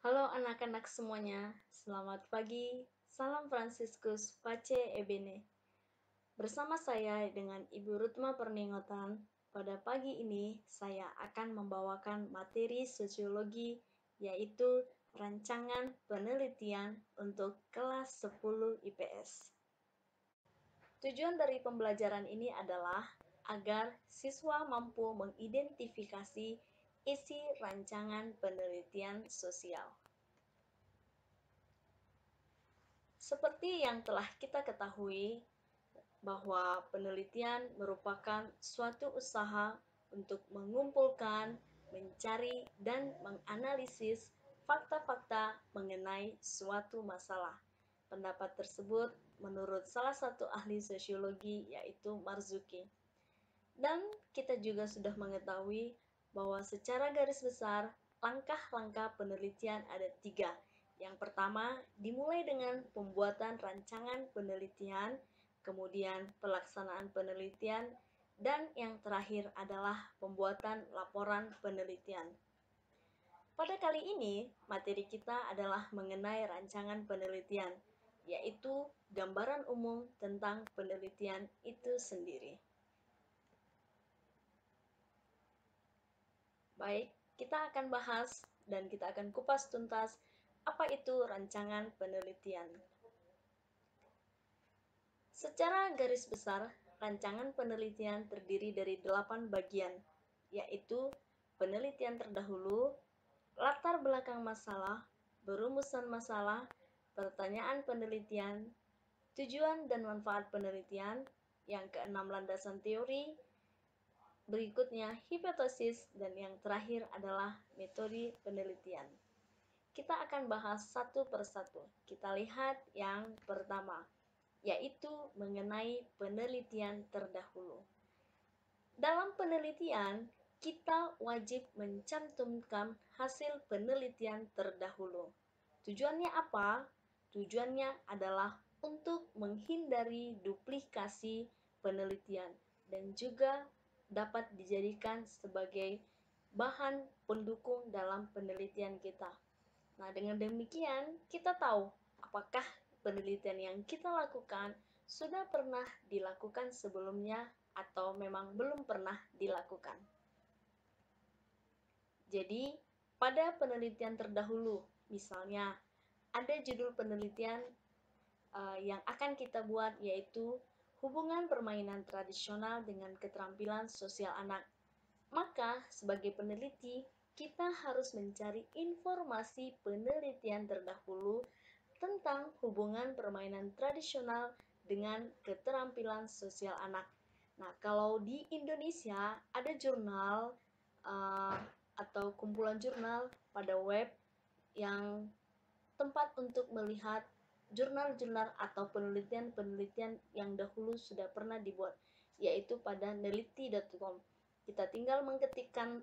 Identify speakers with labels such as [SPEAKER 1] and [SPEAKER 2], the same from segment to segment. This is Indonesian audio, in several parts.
[SPEAKER 1] Halo anak-anak semuanya, selamat pagi. Salam Fransiskus Pace Ebene. Bersama saya dengan Ibu Rutma Perningotan, pada pagi ini saya akan membawakan materi sosiologi, yaitu rancangan penelitian untuk kelas 10 IPS. Tujuan dari pembelajaran ini adalah agar siswa mampu mengidentifikasi isi rancangan penelitian sosial. Seperti yang telah kita ketahui, bahwa penelitian merupakan suatu usaha untuk mengumpulkan, mencari, dan menganalisis fakta-fakta mengenai suatu masalah. Pendapat tersebut menurut salah satu ahli sosiologi, yaitu Marzuki. Dan kita juga sudah mengetahui bahwa secara garis besar, langkah-langkah penelitian ada 3. Yang pertama, dimulai dengan pembuatan rancangan penelitian, kemudian pelaksanaan penelitian, dan yang terakhir adalah pembuatan laporan penelitian. Pada kali ini, materi kita adalah mengenai rancangan penelitian, yaitu gambaran umum tentang penelitian itu sendiri. Baik, kita akan bahas dan kita akan kupas tuntas apa itu rancangan penelitian. Secara garis besar, rancangan penelitian terdiri dari 8 bagian, yaitu penelitian terdahulu, latar belakang masalah, perumusan masalah, pertanyaan penelitian, tujuan dan manfaat penelitian, yang keenam landasan teori, berikutnya hipotesis, dan yang terakhir adalah metode penelitian. Kita akan bahas satu persatu. Kita lihat yang pertama, yaitu mengenai penelitian terdahulu. Dalam penelitian, kita wajib mencantumkan hasil penelitian terdahulu. Tujuannya apa? Tujuannya adalah untuk menghindari duplikasi penelitian dan juga dapat dijadikan sebagai bahan pendukung dalam penelitian kita. Nah, dengan demikian kita tahu apakah penelitian yang kita lakukan sudah pernah dilakukan sebelumnya atau memang belum pernah dilakukan. Jadi, pada penelitian terdahulu, misalnya ada judul penelitian yang akan kita buat, yaitu hubungan permainan tradisional dengan keterampilan sosial anak. Maka, sebagai peneliti, kita harus mencari informasi penelitian terdahulu tentang hubungan permainan tradisional dengan keterampilan sosial anak. Nah, kalau di Indonesia ada jurnal atau kumpulan jurnal pada web yang tempat untuk melihat jurnal-jurnal atau penelitian-penelitian yang dahulu sudah pernah dibuat, yaitu pada neliti.com. Kita tinggal mengetikkan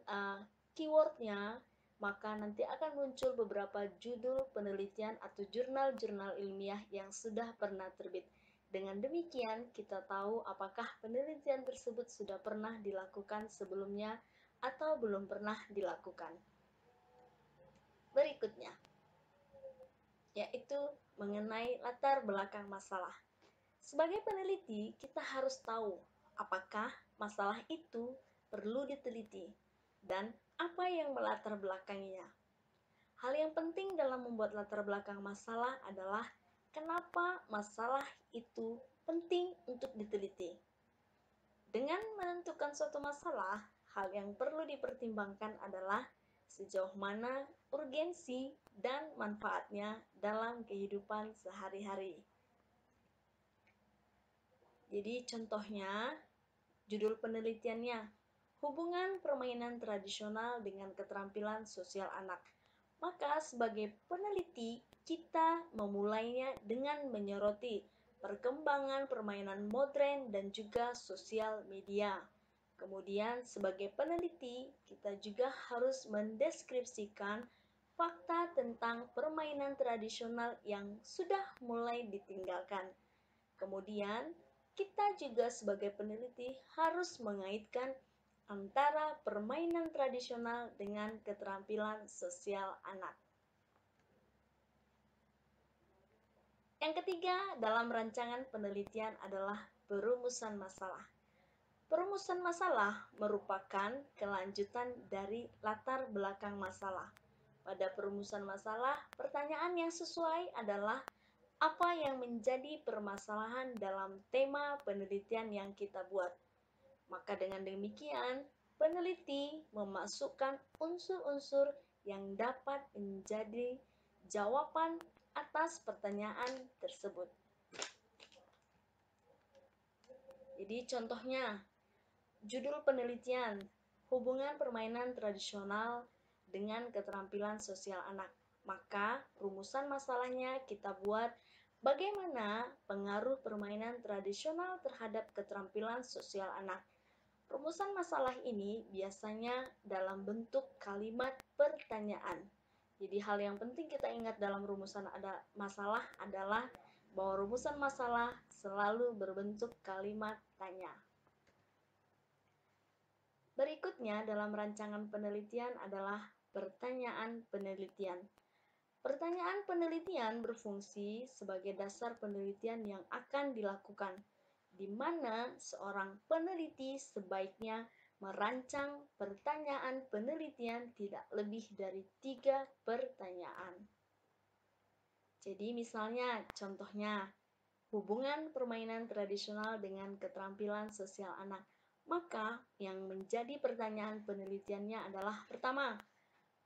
[SPEAKER 1] keywordnya, maka nanti akan muncul beberapa judul penelitian atau jurnal-jurnal ilmiah yang sudah pernah terbit. Dengan demikian, kita tahu apakah penelitian tersebut sudah pernah dilakukan sebelumnya atau belum pernah dilakukan. Berikutnya, yaitu mengenai latar belakang masalah. Sebagai peneliti, kita harus tahu apakah masalah itu perlu diteliti dan apa yang melatar belakanginya. Hal yang penting dalam membuat latar belakang masalah adalah kenapa masalah itu penting untuk diteliti. Dengan menentukan suatu masalah, hal yang perlu dipertimbangkan adalah sejauh mana urgensi dan manfaatnya dalam kehidupan sehari-hari. Jadi contohnya, judul penelitiannya, hubungan permainan tradisional dengan keterampilan sosial anak. Maka sebagai peneliti, kita memulainya dengan menyoroti perkembangan permainan modern dan juga sosial media. Kemudian sebagai peneliti, kita juga harus mendeskripsikan fakta tentang permainan tradisional yang sudah mulai ditinggalkan. Kemudian, kita juga sebagai peneliti harus mengaitkan antara permainan tradisional dengan keterampilan sosial anak. Yang ketiga dalam rancangan penelitian adalah perumusan masalah. Perumusan masalah merupakan kelanjutan dari latar belakang masalah. Pada perumusan masalah, pertanyaan yang sesuai adalah apa yang menjadi permasalahan dalam tema penelitian yang kita buat. Maka dengan demikian, peneliti memasukkan unsur-unsur yang dapat menjadi jawaban atas pertanyaan tersebut. Jadi contohnya, judul penelitian, hubungan permainan tradisional dengan keterampilan sosial anak. Maka rumusan masalahnya kita buat bagaimana pengaruh permainan tradisional terhadap keterampilan sosial anak. Rumusan masalah ini biasanya dalam bentuk kalimat pertanyaan. Jadi hal yang penting kita ingat dalam rumusan masalah adalah bahwa rumusan masalah selalu berbentuk kalimat tanya. Berikutnya dalam rancangan penelitian adalah pertanyaan penelitian. Pertanyaan penelitian berfungsi sebagai dasar penelitian yang akan dilakukan, di mana seorang peneliti sebaiknya merancang pertanyaan penelitian tidak lebih dari 3 pertanyaan. Jadi misalnya contohnya, hubungan permainan tradisional dengan keterampilan sosial anak. Maka yang menjadi pertanyaan penelitiannya adalah pertama,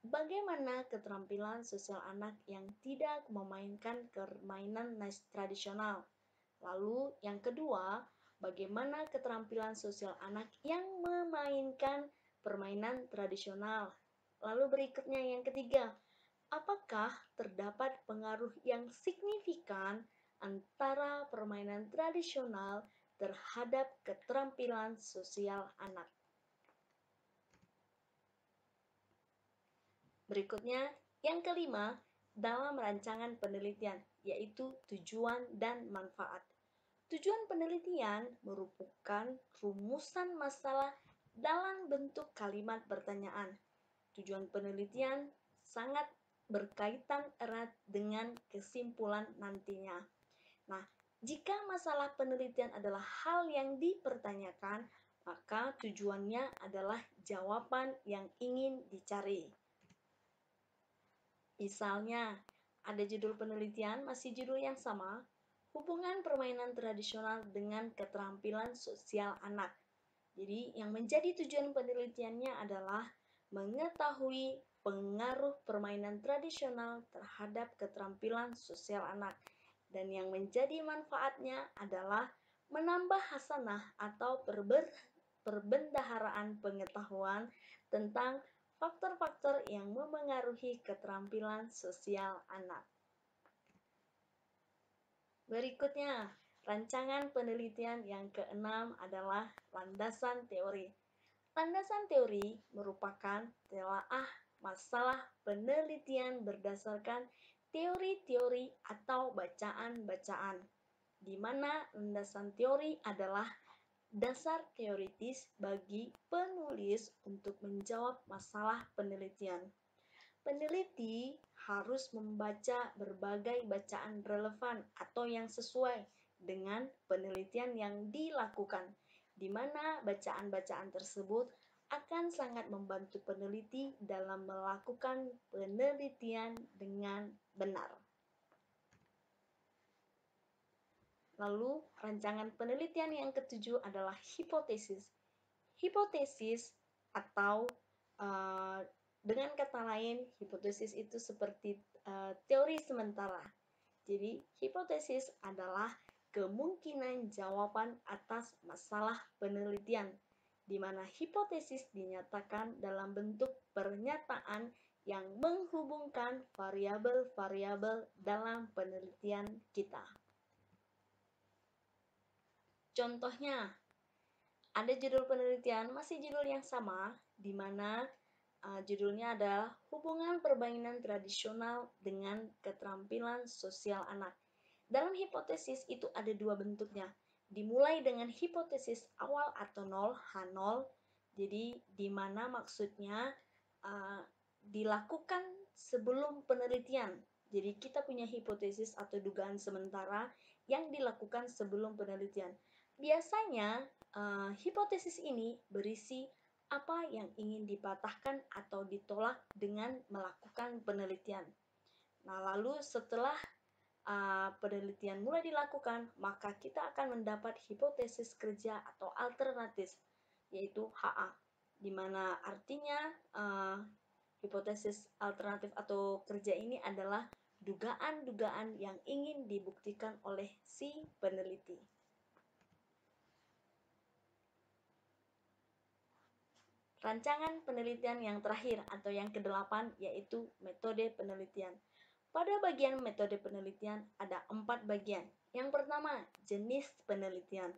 [SPEAKER 1] bagaimana keterampilan sosial anak yang tidak memainkan permainan tradisional? Lalu yang kedua, bagaimana keterampilan sosial anak yang memainkan permainan tradisional? Lalu berikutnya yang ketiga, apakah terdapat pengaruh yang signifikan antara permainan tradisional terhadap keterampilan sosial anak? Berikutnya, yang kelima, dalam rancangan penelitian, yaitu tujuan dan manfaat. Tujuan penelitian merupakan rumusan masalah dalam bentuk kalimat pertanyaan. Tujuan penelitian sangat berkaitan erat dengan kesimpulan nantinya. Nah, jika masalah penelitian adalah hal yang dipertanyakan, maka tujuannya adalah jawaban yang ingin dicari. Misalnya, ada judul penelitian, masih judul yang sama, hubungan permainan tradisional dengan keterampilan sosial anak. Jadi, yang menjadi tujuan penelitiannya adalah mengetahui pengaruh permainan tradisional terhadap keterampilan sosial anak. Dan yang menjadi manfaatnya adalah menambah hasanah atau perbendaharaan pengetahuan tentang faktor-faktor yang memengaruhi keterampilan sosial anak. Berikutnya, rancangan penelitian yang keenam adalah landasan teori. Landasan teori merupakan telaah masalah penelitian berdasarkan teori-teori atau bacaan-bacaan, di mana landasan teori adalah dasar teoritis bagi penulis untuk menjawab masalah penelitian. Peneliti harus membaca berbagai bacaan relevan atau yang sesuai dengan penelitian yang dilakukan, di mana bacaan-bacaan tersebut akan sangat membantu peneliti dalam melakukan penelitian dengan benar. Lalu, rancangan penelitian yang ketujuh adalah hipotesis. Hipotesis atau dengan kata lain, hipotesis itu seperti teori sementara. Jadi, hipotesis adalah kemungkinan jawaban atas masalah penelitian, di mana hipotesis dinyatakan dalam bentuk pernyataan yang menghubungkan variabel-variabel dalam penelitian kita. Contohnya, ada judul penelitian, masih judul yang sama, di mana judulnya adalah hubungan permainan tradisional dengan keterampilan sosial anak. Dalam hipotesis itu ada dua bentuknya. Dimulai dengan hipotesis awal atau 0, H0. Jadi di mana maksudnya dilakukan sebelum penelitian. Jadi kita punya hipotesis atau dugaan sementara yang dilakukan sebelum penelitian. Biasanya hipotesis ini berisi apa yang ingin dipatahkan atau ditolak dengan melakukan penelitian. Nah, lalu setelah penelitian mulai dilakukan, maka kita akan mendapat hipotesis kerja atau alternatif, yaitu HA, di mana artinya hipotesis alternatif atau kerja ini adalah dugaan-dugaan yang ingin dibuktikan oleh si peneliti. Rancangan penelitian yang terakhir atau yang ke-8 yaitu metode penelitian. Pada bagian metode penelitian ada 4 bagian. Yang pertama, jenis penelitian.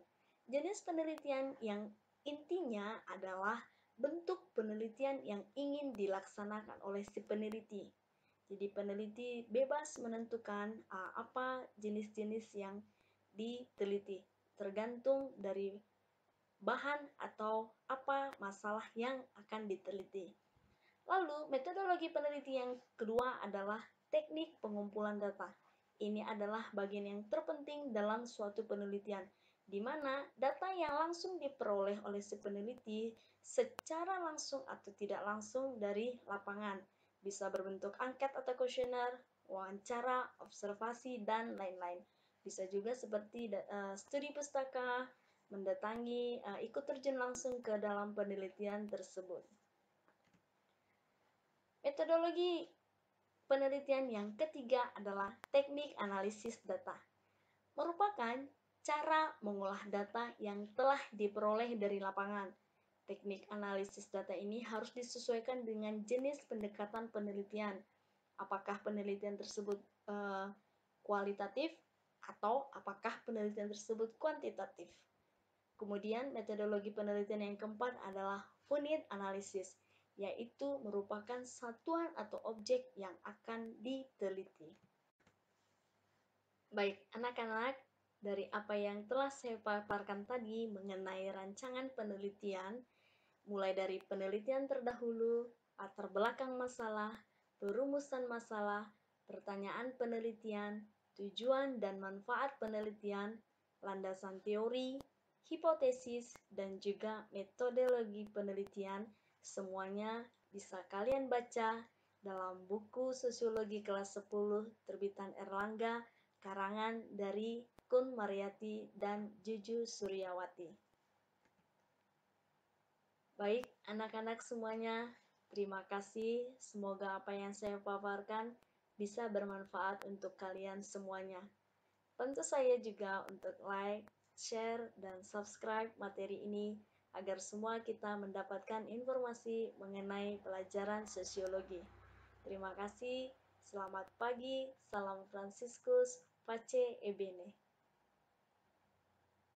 [SPEAKER 1] Jenis penelitian yang intinya adalah bentuk penelitian yang ingin dilaksanakan oleh si peneliti. Jadi peneliti bebas menentukan apa jenis-jenis yang diteliti, tergantung dari bahan atau apa masalah yang akan diteliti. Lalu, metodologi peneliti yang kedua adalah teknik pengumpulan data. Ini adalah bagian yang terpenting dalam suatu penelitian, di mana data yang langsung diperoleh oleh si peneliti secara langsung atau tidak langsung dari lapangan. Bisa berbentuk angket atau kuesioner, wawancara, observasi, dan lain-lain. Bisa juga seperti studi pustaka, mendatangi, ikut terjun langsung ke dalam penelitian tersebut. Metodologi penelitian yang ketiga adalah teknik analisis data. Merupakan cara mengolah data yang telah diperoleh dari lapangan. Teknik analisis data ini harus disesuaikan dengan jenis pendekatan penelitian. Apakah penelitian tersebut kualitatif atau apakah penelitian tersebut kuantitatif. Kemudian metodologi penelitian yang keempat adalah unit analisis, yaitu merupakan satuan atau objek yang akan diteliti. Baik, anak-anak, dari apa yang telah saya paparkan tadi mengenai rancangan penelitian, mulai dari penelitian terdahulu, latar belakang masalah, perumusan masalah, pertanyaan penelitian, tujuan dan manfaat penelitian, landasan teori, hipotesis, dan juga metodologi penelitian, semuanya bisa kalian baca dalam buku Sosiologi kelas 10 terbitan Erlangga, karangan dari Kun Mariati dan Juju Suryawati. Baik, anak-anak semuanya, terima kasih. Semoga apa yang saya paparkan bisa bermanfaat untuk kalian semuanya. Bantu saya juga untuk like, share, dan subscribe materi ini agar semua kita mendapatkan informasi mengenai pelajaran sosiologi. Terima kasih, selamat pagi, salam Fransiskus, Pace Ebene.